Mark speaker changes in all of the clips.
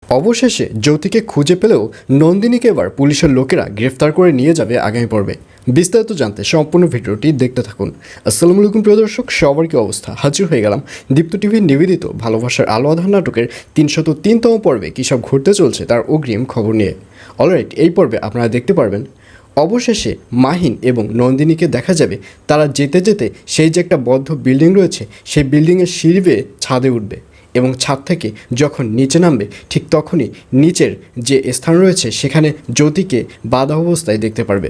Speaker 1: অবশেষে জ্যোতিকে খুঁজে পেলেও নন্দিনীকে এবার পুলিশের লোকেরা গ্রেফতার করে নিয়ে যাবে আগামী পর্বে। বিস্তারিত জানতে সম্পূর্ণ ভিডিওটি দেখতে থাকুন। আসসালামু আলাইকুম প্রিয় দর্শক, সবার কি অবস্থা? হাজির হয়ে গেলাম দীপ্ত টিভির নিবেদিত ভালোবাসার আলো আঁধার নাটকের ৩০৩তম পর্বে কী সব ঘটতে চলছে তার অগ্রিম খবর নিয়ে। অলরাইট, এই পর্বে আপনারা দেখতে পারবেন অবশেষে মাহিন এবং নন্দিনীকে দেখা যাবে তারা যেতে যেতে সেই যে একটা বদ্ধ বিল্ডিং রয়েছে সেই বিল্ডিংয়ের সিঁড়ি বেয়ে ছাদে উঠবে এবং ছাদ থেকে যখন নিচে নামবে ঠিক তখনই নিচের যে স্থান রয়েছে সেখানে জ্যোতিকে বাঁধা অবস্থায় দেখতে পারবে।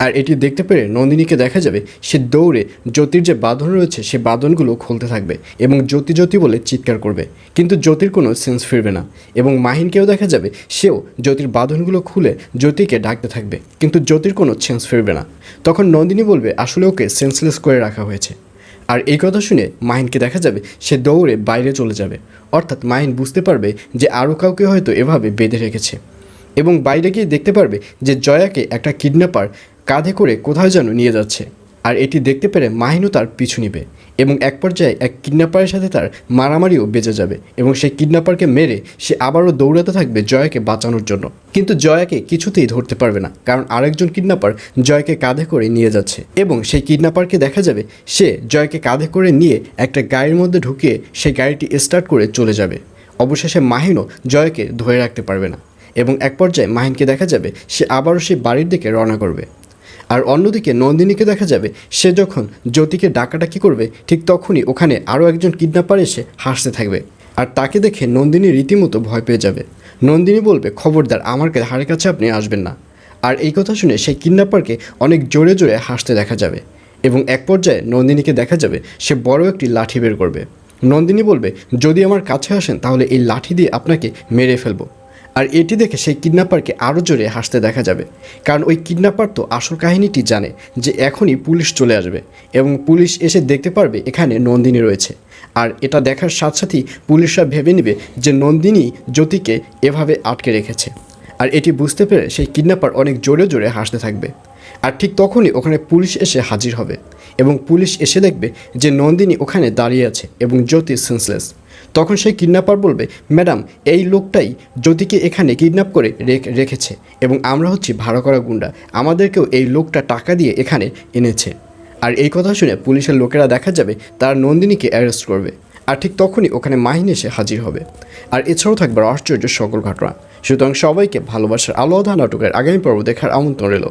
Speaker 1: আর এটি দেখতে পেরে নন্দিনীকে দেখা যাবে সে দৌড়ে জ্যোতির যে বাঁধন রয়েছে সে বাঁধনগুলো খুলতে থাকবে এবং জ্যোতি জ্যোতি বলে চিৎকার করবে, কিন্তু জ্যোতির কোনো সেন্স ফিরবে না। এবং মাহিনকেও দেখা যাবে সেও জ্যোতির বাঁধনগুলো খুলে জ্যোতিকে ডাকতে থাকবে, কিন্তু জ্যোতির কোনো সেন্স ফিরবে না। তখন নন্দিনী বলবে আসলে ওকে সেন্সলেস করে রাখা হয়েছে। আর এই কথা শুনে মাহিনকে দেখা যাবে সে দৌড়ে বাইরে চলে যাবে, অর্থাৎ মাহিন বুঝতে পারবে যে আরও কাউকে হয়তো এভাবে বেঁধে রেখেছে। এবং বাইরে গিয়ে দেখতে পারবে যে জয়াকে একটা কিডন্যাপার কাঁধে করে কোথাও যেন নিয়ে যাচ্ছে। আর এটি দেখতে পেরে মাহিনও তার পিছু নিবে এবং এক পর্যায়ে এক কিডন্যাপারের সাথে তার মারামারিও বেজে যাবে এবং সেই কিডন্যাপারকে মেরে সে আবারও দৌড়াতে থাকবে জয়াকে বাঁচানোর জন্য। কিন্তু জয়াকে কিছুতেই ধরতে পারবে না, কারণ আরেকজন কিডন্যাপার জয়কে কাঁধে করে নিয়ে যাচ্ছে এবং সেই কিডন্যাপারকে দেখা যাবে সে জয়কে কাঁধে করে নিয়ে একটা গাড়ির মধ্যে ঢুকিয়ে সেই গাড়িটি স্টার্ট করে চলে যাবে। অবশেষে মাহিনও জয়কে ধরে রাখতে পারবে না এবং এক পর্যায়ে মাহিনকে দেখা যাবে সে আবারও সেই বাড়ির দিকে রওনা করবে। আর অন্যদিকে নন্দিনীকে দেখা যাবে সে যখন জ্যোতিকে ডাকাডাকি করবে ঠিক তখনই ওখানে আরও একজন কিডন্যাপার এসে হাসতে থাকবে। আর তাকে দেখে নন্দিনী রীতিমতো ভয় পেয়ে যাবে। নন্দিনী বলবে খবরদার আমার ধারে কাছে আপনি আসবেন না। আর এই কথা শুনে সেই কিডন্যাপারকে অনেক জোরে জোরে হাসতে দেখা যাবে এবং এক পর্যায়ে নন্দিনীকে দেখা যাবে সে বড় একটি লাঠি বের করবে। নন্দিনী বলবে যদি আমার কাছে আসেন তাহলে এই লাঠি দিয়ে আপনাকে মেরে ফেলবো। আর এটি দেখে সেই কিডন্যাপারকে আরও জোরে হাসতে দেখা যাবে, কারণ ওই কিডন্যাপার তো আসল কাহিনীটি জানে যে এখনই পুলিশ চলে আসবে এবং পুলিশ এসে দেখতে পারবে এখানে নন্দিনী রয়েছে। আর এটা দেখার সাথে সাথেই পুলিশরা ভেবে নেবে যে নন্দিনী জ্যোতিকে এভাবে আটকে রেখেছে। আর এটি বুঝতে পেরে সেই কিডন্যাপার অনেক জোরে জোরে হাসতে থাকবে। আর ঠিক তখনই ওখানে পুলিশ এসে হাজির হবে এবং পুলিশ এসে দেখবে যে নন্দিনী ওখানে দাঁড়িয়ে আছে এবং জ্যোতি সেন্সলেস। তখন সেই কিডন্যাপার বলবে ম্যাডাম এই লোকটাই জ্যোতিকে এখানে কিডন্যাপ করে রেখেছে এবং আমরা হচ্ছি ভাড়া করা গুন্ডা, আমাদেরকেও এই লোকটা টাকা দিয়ে এখানে এনেছে। আর এই কথা শুনে পুলিশের লোকেরা দেখা যাবে তারা নন্দিনীকে অ্যারেস্ট করবে। আর ঠিক তখনই ওখানে মাহিন এসে হাজির হবে। আর এছাড়াও থাকবে আশ্চর্য সকল ঘটনা। সুতরাং সবাইকে ভালোবাসার আলো আঁধার নাটকের আগামী পর্ব দেখার আমন্ত্রণ রইল।